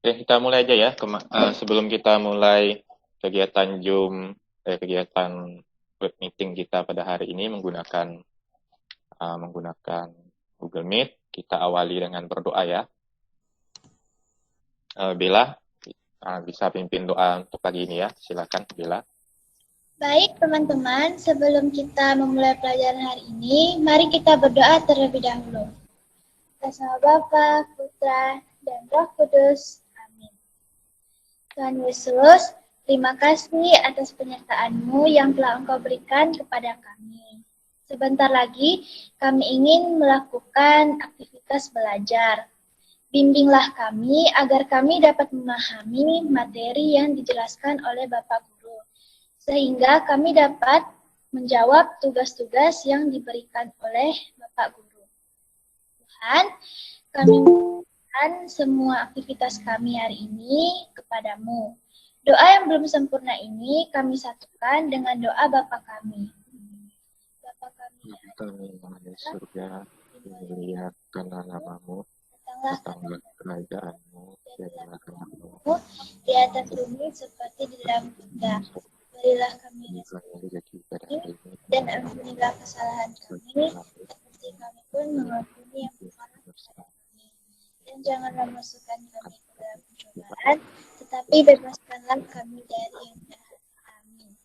Kita mulai aja ya. Sebelum kita mulai kegiatan kegiatan web meeting kita pada hari ini menggunakan Google Meet, kita awali dengan berdoa ya. Bella, bisa pimpin doa untuk pagi ini ya. Silakan, Bella. Baik teman-teman, sebelum kita memulai pelajaran hari ini, mari kita berdoa terlebih dahulu. Atas nama Bapa, Putra, dan Roh Kudus. Amin. Tuhan Yesus, terima kasih atas penyertaan-Mu yang telah Engkau berikan kepada kami. Sebentar lagi, kami ingin melakukan aktivitas belajar. Bimbinglah kami agar kami dapat memahami materi yang dijelaskan oleh Bapak Guru, sehingga kami dapat menjawab tugas-tugas yang diberikan oleh Bapak Guru. Tuhan, kami menyerahkan semua aktivitas kami hari ini kepadamu. Doa yang belum sempurna ini kami satukan dengan doa Bapa kami. Bapa kami yang di surga, dimuliakanlah namamu, datanglah kerajaanmu, jadilah kehendakmu di atas bumi seperti di dalam surga. Berilah kami rezeki dan ampunilah kesalahan kami, seperti kami pun mengampuni yang bersalah kepada kami. Dan janganlah masukkan kami ke dalam pencobaan, tetapi bebaskanlah kami dari yang jahat. Amin.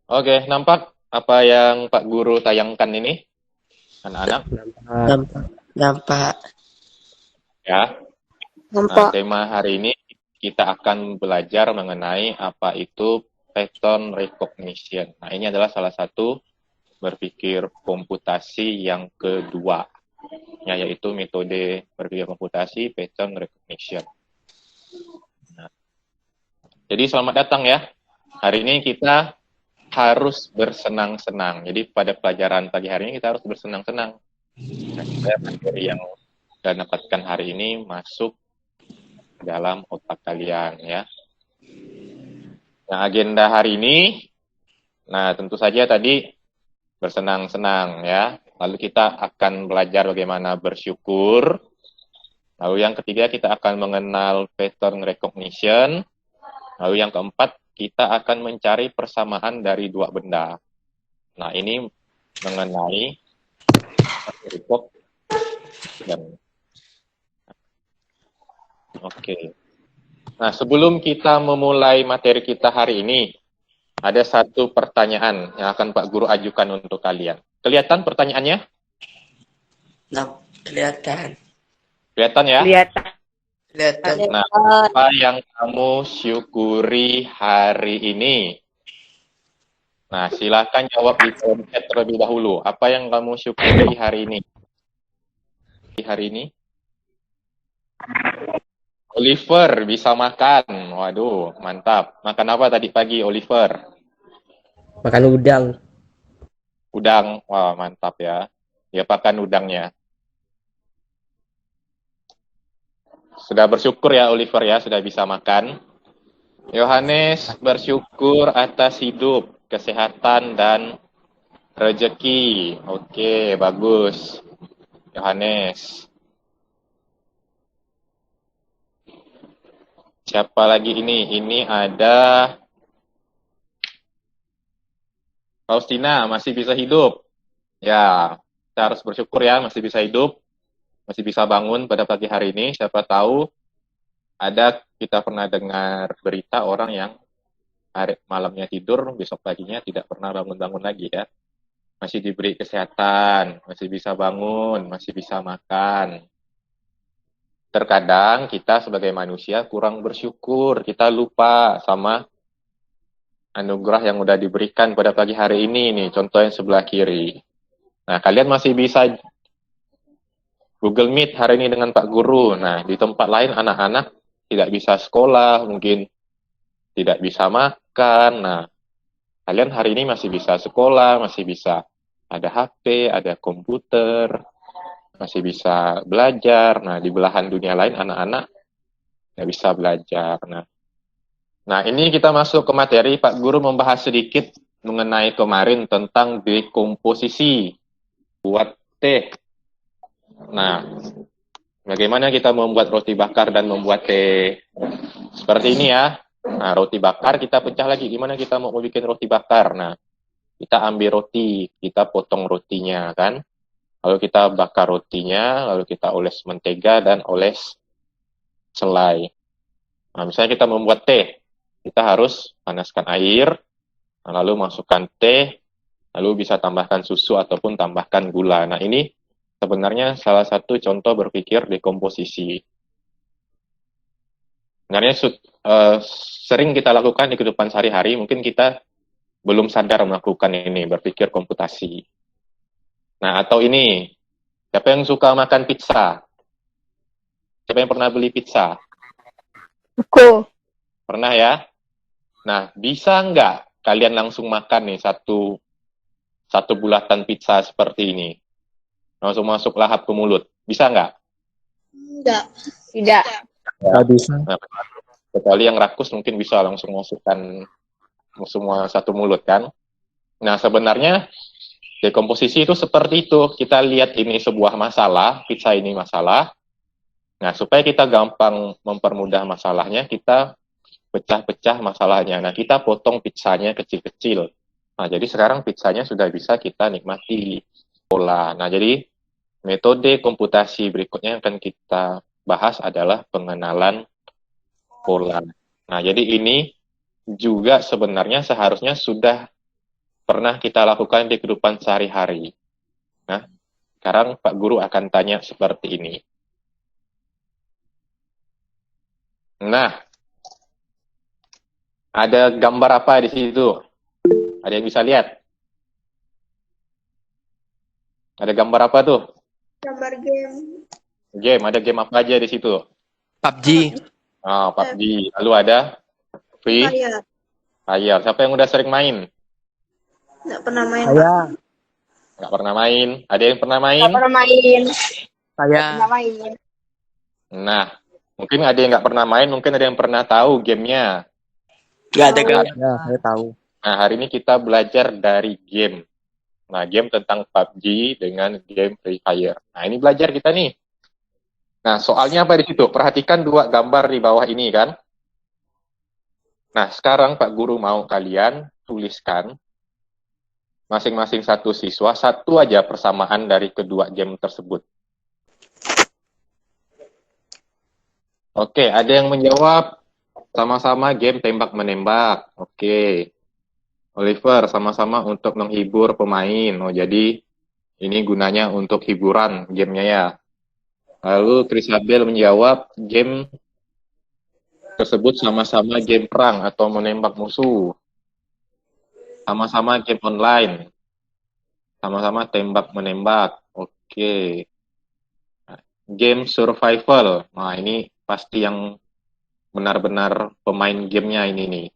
Oke, nampak apa yang Pak Guru tayangkan ini, anak-anak? Nampak. Ya. Nah, tema hari ini kita akan belajar mengenai apa itu pattern recognition. Nah, ini adalah salah satu berpikir komputasi yang kedua, yaitu metode berpikir komputasi pattern recognition. Nah, jadi selamat datang ya. Hari ini kita harus bersenang-senang. Jadi pada pelajaran pagi hari ini kita harus bersenang-senang. Nah, supaya materi yang kita dapatkan hari ini masuk dalam otak kalian ya. Nah, agenda hari ini, tentu saja tadi bersenang-senang ya. Lalu kita akan belajar bagaimana bersyukur. Lalu yang ketiga kita akan mengenal pattern recognition. Lalu yang keempat kita akan mencari persamaan dari dua benda. Nah, ini mengenai recognition. Oke. Nah, sebelum kita memulai materi kita hari ini, ada satu pertanyaan yang akan Pak Guru ajukan untuk kalian. Kelihatan pertanyaannya? Nah, kelihatan. Kelihatan ya? Kelihatan. Nah, apa yang kamu syukuri hari ini? Nah, silakan jawab di kolom chat terlebih dahulu. Apa yang kamu syukuri hari ini? Oliver bisa makan. Waduh, mantap. Makan apa tadi pagi, Oliver? Makan udang. Udang. Wah, mantap ya. Dia makan udangnya. Sudah bersyukur ya, Oliver ya, sudah bisa makan. Yohanes bersyukur atas hidup, kesehatan, dan rezeki. Oke, bagus. Yohanes. Siapa lagi ini? Ini ada Faustina, masih bisa hidup. Ya, kita harus bersyukur ya, masih bisa hidup. Masih bisa bangun pada pagi hari ini. Siapa tahu kita pernah dengar berita orang yang hari malamnya tidur, besok paginya tidak pernah bangun-bangun lagi ya. Masih diberi kesehatan, masih bisa bangun, masih bisa makan. Terkadang kita sebagai manusia kurang bersyukur, kita lupa sama anugerah yang udah diberikan pada pagi hari ini nih, contoh yang sebelah kiri. Nah, kalian masih bisa Google Meet hari ini dengan Pak Guru. Nah, di tempat lain anak-anak tidak bisa sekolah, mungkin tidak bisa makan. Nah, kalian hari ini masih bisa sekolah, masih bisa ada HP, ada komputer, masih bisa belajar. Nah, di belahan dunia lain anak-anak nggak bisa belajar. Nah, ini kita masuk ke materi. Pak Guru membahas sedikit mengenai kemarin tentang dekomposisi buat teh. Nah, bagaimana kita membuat roti bakar dan membuat teh? Seperti ini ya. Nah, roti bakar kita pecah lagi. Gimana kita mau bikin roti bakar? Nah, kita ambil roti, kita potong rotinya kan. Lalu kita bakar rotinya, lalu kita oles mentega dan oles selai. Nah, misalnya kita membuat teh, kita harus panaskan air, lalu masukkan teh, lalu bisa tambahkan susu ataupun tambahkan gula. Nah, ini sebenarnya salah satu contoh berpikir dekomposisi. Sebenarnya sering kita lakukan di kehidupan sehari-hari, mungkin kita belum sadar melakukan ini, berpikir komputasi. Nah, atau ini, siapa yang suka makan pizza? Siapa yang pernah beli pizza? Aku. Pernah ya? Nah, bisa nggak kalian langsung makan nih satu bulatan pizza seperti ini? Langsung masuk lahap ke mulut. Bisa nggak? Enggak. Tidak. Nggak bisa. Nah, kecuali yang rakus mungkin bisa langsung masukkan semua satu mulut kan? Nah, sebenarnya dekomposisi itu seperti itu. Kita lihat ini sebuah masalah, pizza ini masalah. Nah, supaya kita gampang mempermudah masalahnya, kita pecah-pecah masalahnya. Nah, kita potong pizzanya kecil-kecil. Nah, jadi sekarang pizzanya sudah bisa kita nikmati pola. Nah, jadi metode komputasi berikutnya yang akan kita bahas adalah pengenalan pola. Nah, jadi ini juga sebenarnya seharusnya sudah pernah kita lakukan di kehidupan sehari-hari. Nah, sekarang Pak Guru akan tanya seperti ini. Nah, ada gambar apa di situ? Ada yang bisa lihat? Ada gambar apa tuh? Gambar game. Game, ada game apa aja di situ? PUBG. Oh, PUBG. Lalu ada Free Fire. Siapa yang udah sering main? Nggak pernah main. Saya. Nggak pernah main. Ada yang pernah main? Nggak pernah main. Saya. Nggak main. Nah, mungkin ada yang nggak pernah main, mungkin ada yang pernah tahu gamenya. Nggak ada gambar. Ya, saya tahu. Nah, hari ini kita belajar dari game. Nah, game tentang PUBG dengan game Free Fire. Nah, ini belajar kita nih. Nah, soalnya apa di situ? Perhatikan dua gambar di bawah ini kan. Nah, sekarang Pak Guru mau kalian tuliskan masing-masing satu siswa satu aja persamaan dari kedua game tersebut. Oke, ada yang menjawab sama-sama game tembak-menembak. Oke. Oliver, sama-sama untuk menghibur pemain. Oh, jadi ini gunanya untuk hiburan gamenya ya. Lalu Krisabel menjawab game tersebut sama-sama game perang atau menembak musuh. Sama-sama game online. Sama-sama tembak-menembak. Oke. Game survival. Nah, ini pasti yang benar-benar pemain gamenya ini nih.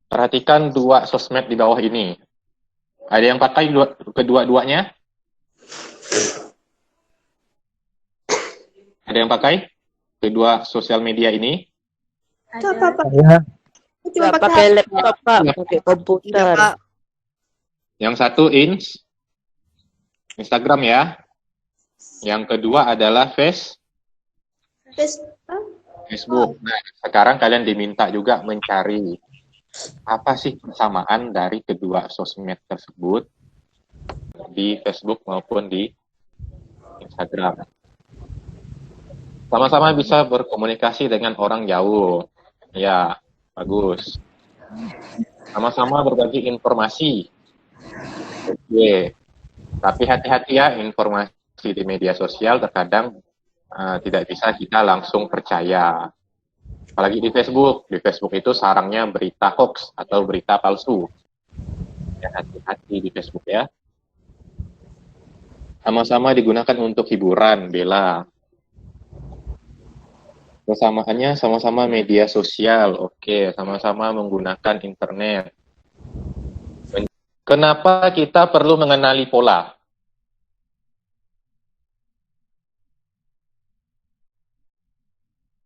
Perhatikan dua sosmed di bawah ini. Ada yang pakai kedua-duanya? Ada yang pakai kedua sosial media ini? Apa? Saya. Cuma Nggak pakai laptop, Pak. Pakai komputer. Tidak, Pak. Yang satu Instagram ya. Yang kedua adalah Facebook. Nah, sekarang kalian diminta juga mencari apa sih persamaan dari kedua sosmed tersebut di Facebook maupun di Instagram. Sama-sama bisa berkomunikasi dengan orang jauh. Ya, bagus. Sama-sama berbagi informasi. Oke. Tapi hati-hati ya, informasi di media sosial terkadang tidak bisa kita langsung percaya. Apalagi di Facebook. Di Facebook itu sarangnya berita hoax atau berita palsu. Ya, hati-hati di Facebook ya. Sama-sama digunakan untuk hiburan, Bella. Persamaannya sama-sama media sosial. Oke, sama-sama menggunakan internet. Kenapa kita perlu mengenali pola?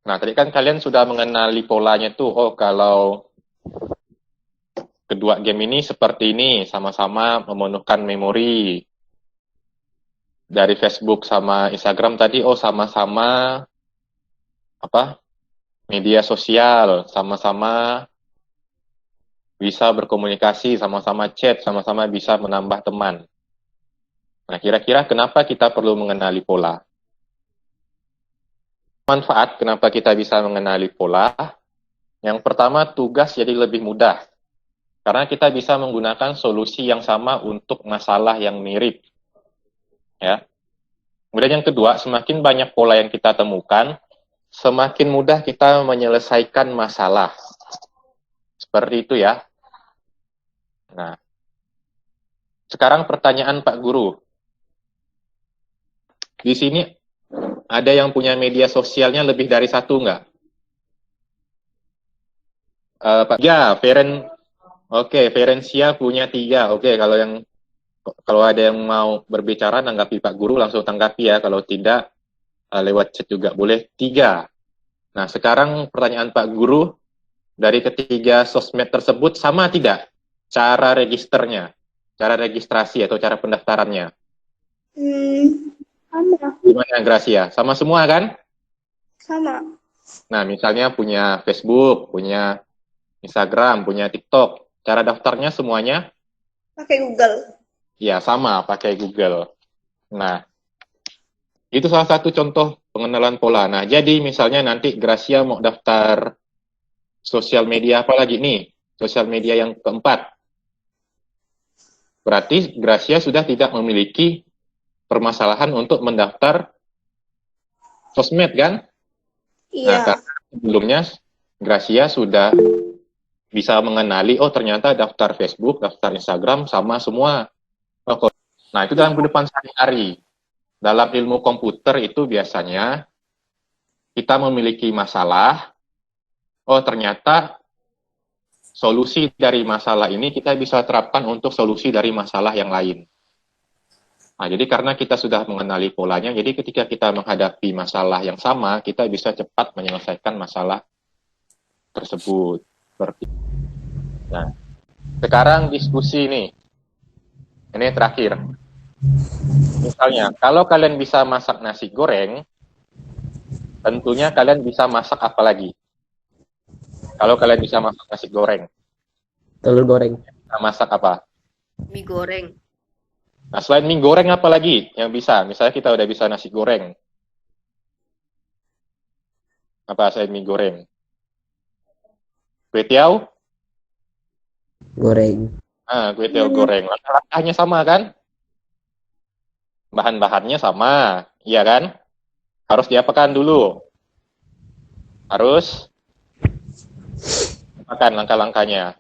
Nah, tadi kan kalian sudah mengenali polanya tuh. Oh, kalau kedua game ini seperti ini, sama-sama memenuhkan memori. dari Facebook sama Instagram tadi, oh sama-sama apa? Media sosial, sama-sama bisa berkomunikasi, sama-sama chat, sama-sama bisa menambah teman. Nah, kira-kira kenapa kita perlu mengenali pola? Manfaat kenapa kita bisa mengenali pola? Yang pertama, tugas jadi lebih mudah. Karena kita bisa menggunakan solusi yang sama untuk masalah yang mirip. Ya. Kemudian yang kedua, semakin banyak pola yang kita temukan, semakin mudah kita menyelesaikan masalah. Seperti itu ya. Nah, sekarang pertanyaan Pak Guru. Di sini ada yang punya media sosialnya lebih dari satu nggak? Pak, ya, Ferencia punya 3. Oke, kalau ada yang mau berbicara, tanggapi Pak Guru, langsung tanggapi ya. Kalau tidak, lewat chat juga boleh. 3. Nah, sekarang pertanyaan Pak Guru, dari ketiga sosmed tersebut sama tidak cara registernya, cara registrasi atau cara pendaftarannya? Sama. Gimana Gracia? Sama semua kan? Sama. Nah, misalnya punya Facebook, punya Instagram, punya TikTok. Cara daftarnya semuanya? Pakai Google. Ya, sama, pakai Google. Nah, itu salah satu contoh pengenalan pola. Nah, jadi misalnya nanti Gracia mau daftar sosial media apa lagi nih? Sosial media yang keempat. Berarti Gracia sudah tidak memiliki permasalahan untuk mendaftar sosmed kan? Nah, Iya. karena sebelumnya Gracia sudah bisa mengenali, oh ternyata daftar Facebook, daftar Instagram sama semua. Nah, itu dalam kehidupan sehari-hari. Dalam ilmu komputer itu biasanya kita memiliki masalah, oh ternyata solusi dari masalah ini kita bisa terapkan untuk solusi dari masalah yang lain. Nah, jadi karena kita sudah mengenali polanya, jadi ketika kita menghadapi masalah yang sama, kita bisa cepat menyelesaikan masalah tersebut. Nah, sekarang diskusi nih. Ini terakhir. Misalnya, kalau kalian bisa masak nasi goreng, tentunya kalian bisa masak apa lagi? Kalau kalian bisa masak nasi goreng, Telur goreng. bisa masak apa? Mie goreng. Nah, selain mie goreng apa lagi yang bisa? Misalnya kita udah bisa nasi goreng. Apa selain mie goreng? Kue tiaw? Goreng. Kue tiaw goreng. Langkah-langkahnya sama kan? Bahan-bahannya sama, iya kan? Harus diapakan dulu? Harus makan langkah-langkahnya.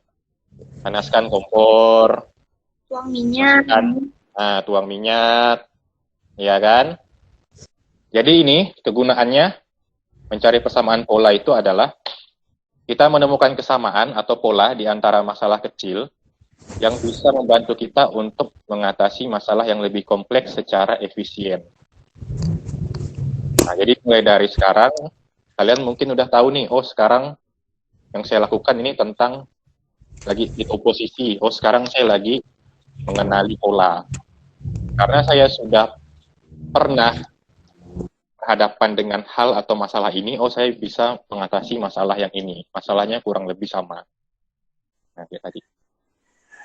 Panaskan kompor. Tuang minyak. Nah, tuang minyak, ya kan? Jadi ini kegunaannya mencari persamaan pola itu adalah kita menemukan kesamaan atau pola di antara masalah kecil yang bisa membantu kita untuk mengatasi masalah yang lebih kompleks secara efisien. Nah, jadi mulai dari sekarang, kalian mungkin udah tahu nih, oh sekarang yang saya lakukan ini tentang lagi di oposisi, oh sekarang saya lagi mengenali pola. Karena saya sudah pernah berhadapan dengan hal atau masalah ini, oh saya bisa mengatasi masalah yang ini. Masalahnya kurang lebih sama. Nah, kayak tadi.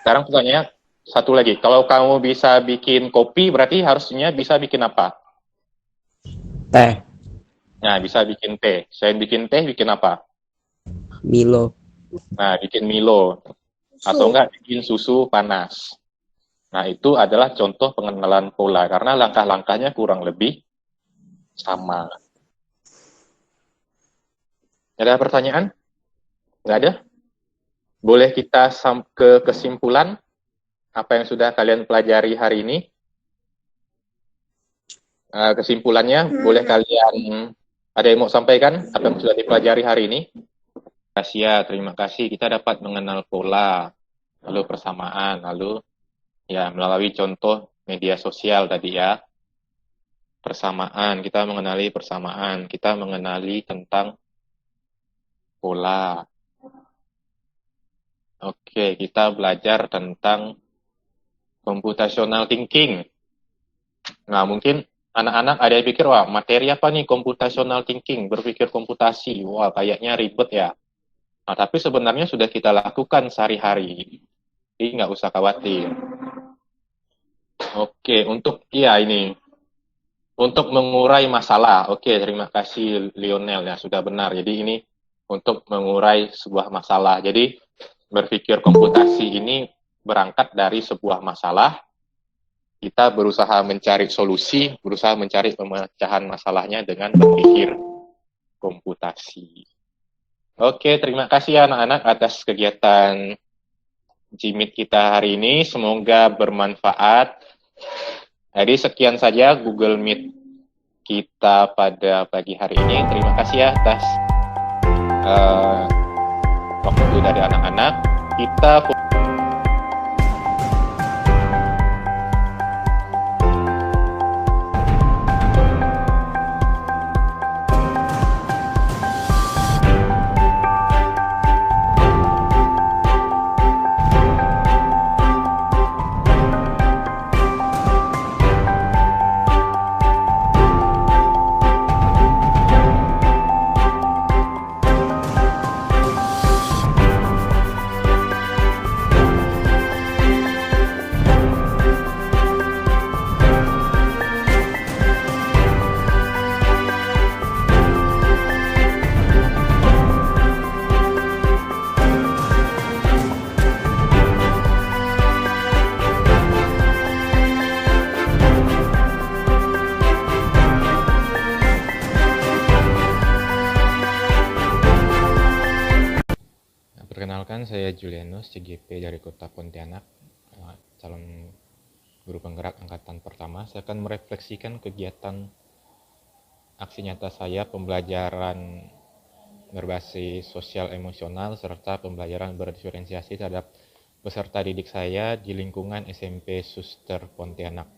Sekarang pertanyaannya satu lagi. Kalau kamu bisa bikin kopi, berarti harusnya bisa bikin apa? Teh. Nah, bisa bikin teh. Selain bikin teh, bikin apa? Milo. Nah, bikin Milo. Atau enggak bikin susu panas. Nah, itu adalah contoh pengenalan pola. Karena langkah-langkahnya kurang lebih sama. Ada pertanyaan? Nggak ada? Boleh kita ke kesimpulan apa yang sudah kalian pelajari hari ini? Kesimpulannya, boleh kalian ada yang mau sampaikan apa yang sudah dipelajari hari ini? Terima kasih. Kita dapat mengenal pola, lalu persamaan, lalu ya melalui contoh media sosial tadi ya. Persamaan, kita mengenali persamaan, kita mengenali tentang pola. Oke, kita belajar tentang computational thinking. Nah, mungkin anak-anak ada yang pikir, wah materi apa nih computational thinking, berpikir komputasi, wah kayaknya ribet ya. Nah, tapi sebenarnya sudah kita lakukan sehari-hari, jadi nggak usah khawatir. Oke, untuk untuk mengurai masalah. Oke, terima kasih Lionel ya, sudah benar. Jadi ini untuk mengurai sebuah masalah. Jadi berpikir komputasi ini berangkat dari sebuah masalah, kita berusaha mencari solusi, berusaha mencari pemecahan masalahnya dengan berpikir komputasi. Oke, terima kasih ya anak-anak atas kegiatan Jimit kita hari ini. Semoga bermanfaat. Jadi sekian saja Google Meet kita pada pagi hari ini. Terima kasih ya atas waktu dari anak-anak. Kita perkenalkan, saya Julianus, CGP dari Kota Pontianak, calon guru penggerak angkatan pertama. Saya akan merefleksikan kegiatan aksi nyata saya, pembelajaran berbasis sosial emosional, serta pembelajaran berdiferensiasi terhadap peserta didik saya di lingkungan SMP Suster Pontianak.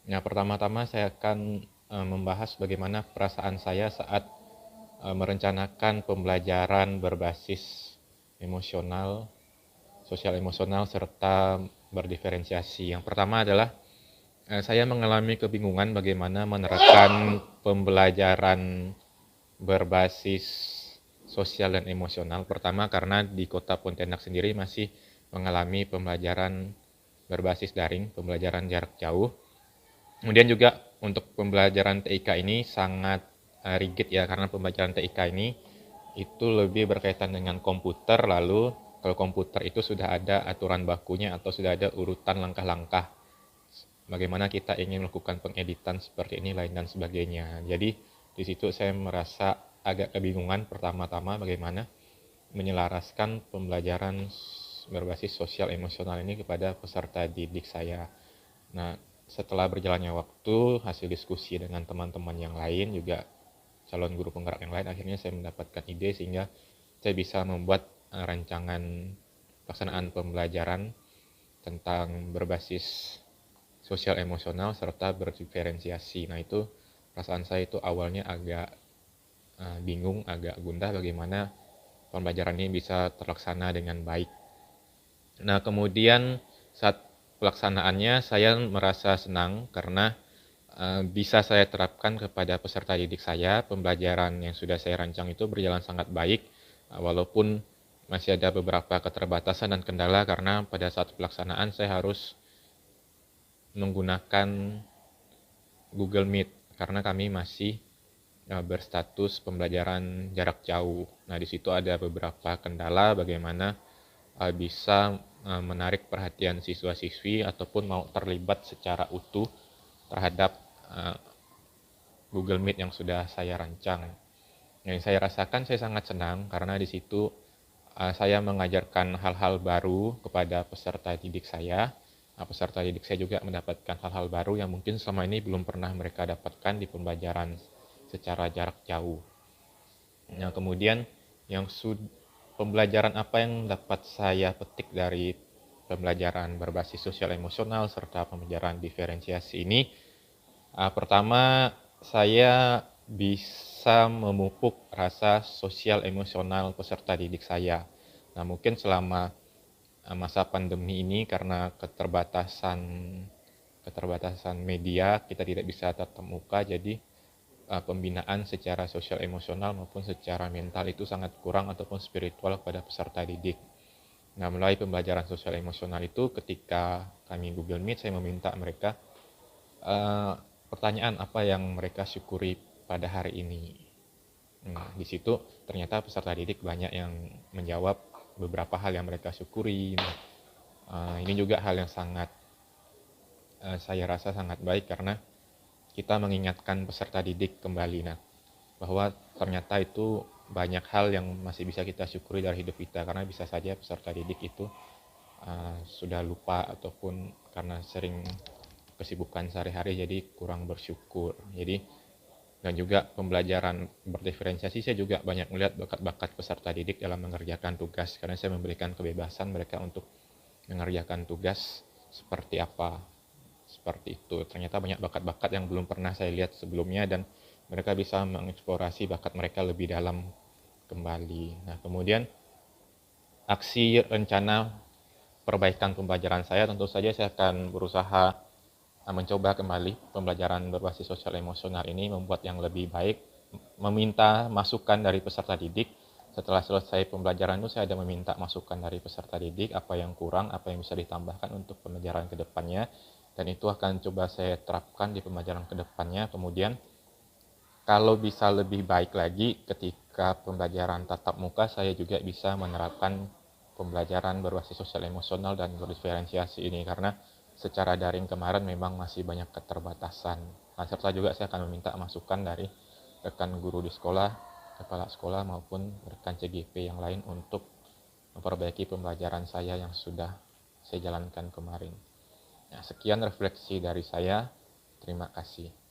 Nah, pertama-tama saya akan membahas bagaimana perasaan saya saat merencanakan pembelajaran berbasis emosional, sosial emosional, serta berdiferensiasi. Yang pertama adalah saya mengalami kebingungan bagaimana menerapkan pembelajaran berbasis sosial dan emosional. Pertama karena di Kota Pontianak sendiri masih mengalami pembelajaran berbasis daring, pembelajaran jarak jauh. Kemudian juga untuk pembelajaran TIK ini sangat rigid ya, karena pembelajaran TIK ini itu lebih berkaitan dengan komputer, lalu kalau komputer itu sudah ada aturan bakunya atau sudah ada urutan langkah-langkah bagaimana kita ingin melakukan pengeditan seperti ini, lain dan sebagainya. Jadi di situ saya merasa agak kebingungan pertama-tama bagaimana menyelaraskan pembelajaran berbasis sosial emosional ini kepada peserta didik saya. Nah, setelah berjalannya waktu, hasil diskusi dengan teman-teman yang lain, juga calon guru penggerak yang lain, akhirnya saya mendapatkan ide sehingga saya bisa membuat rancangan pelaksanaan pembelajaran tentang berbasis sosial emosional serta berdiferensiasi. Nah, itu perasaan saya itu awalnya agak bingung, agak gundah bagaimana pembelajaran ini bisa terlaksana dengan baik. Nah, kemudian saat pelaksanaannya saya merasa senang karena bisa saya terapkan kepada peserta didik saya. Pembelajaran yang sudah saya rancang itu berjalan sangat baik, walaupun masih ada beberapa keterbatasan dan kendala karena pada saat pelaksanaan saya harus menggunakan Google Meet karena kami masih berstatus pembelajaran jarak jauh. Nah, di situ ada beberapa kendala bagaimana bisa menarik perhatian siswa-siswi ataupun mau terlibat secara utuh terhadap Google Meet yang sudah saya rancang. Yang saya rasakan saya sangat senang karena di situ saya mengajarkan hal-hal baru kepada peserta didik saya. Peserta didik saya juga mendapatkan hal-hal baru yang mungkin selama ini belum pernah mereka dapatkan di pembelajaran secara jarak jauh. Nah, kemudian pembelajaran apa yang dapat saya petik dari pembelajaran berbasis sosial emosional serta pembelajaran diferensiasi ini? Pertama, saya bisa memupuk rasa sosial emosional peserta didik saya. Nah, mungkin selama masa pandemi ini karena keterbatasan keterbatasan media, kita tidak bisa tatap muka, jadi pembinaan secara sosial emosional maupun secara mental itu sangat kurang ataupun spiritual pada peserta didik. Nah, melalui pembelajaran sosial emosional itu ketika kami Google Meet, saya meminta mereka pertanyaan apa yang mereka syukuri pada hari ini. Nah, di situ ternyata peserta didik banyak yang menjawab beberapa hal yang mereka syukuri. Ini juga hal yang sangat saya rasa sangat baik karena kita mengingatkan peserta didik kembali bahwa ternyata itu banyak hal yang masih bisa kita syukuri dari hidup kita, karena bisa saja peserta didik itu sudah lupa ataupun karena sering kesibukan sehari-hari jadi kurang bersyukur. Dan juga pembelajaran berdiferensiasi, saya juga banyak melihat bakat-bakat peserta didik dalam mengerjakan tugas, karena saya memberikan kebebasan mereka untuk mengerjakan tugas seperti apa. Seperti itu. Ternyata banyak bakat-bakat yang belum pernah saya lihat sebelumnya dan mereka bisa mengeksplorasi bakat mereka lebih dalam kembali. Nah, kemudian aksi rencana perbaikan pembelajaran saya, tentu saja saya akan berusaha mencoba kembali pembelajaran berbasis sosial emosional ini, membuat yang lebih baik, meminta masukan dari peserta didik. Setelah selesai pembelajaran itu, saya ada meminta masukan dari peserta didik, apa yang kurang, apa yang bisa ditambahkan untuk pembelajaran ke depannya, dan itu akan coba saya terapkan di pembelajaran ke depannya. Kemudian, kalau bisa lebih baik lagi ketika pembelajaran tatap muka, saya juga bisa menerapkan pembelajaran berbasis sosial emosional dan berdiferensiasi ini, karena secara daring kemarin memang masih banyak keterbatasan. Nah, serta juga saya akan meminta masukan dari rekan guru di sekolah, kepala sekolah maupun rekan CGP yang lain untuk memperbaiki pembelajaran saya yang sudah saya jalankan kemarin. Nah, sekian refleksi dari saya. Terima kasih.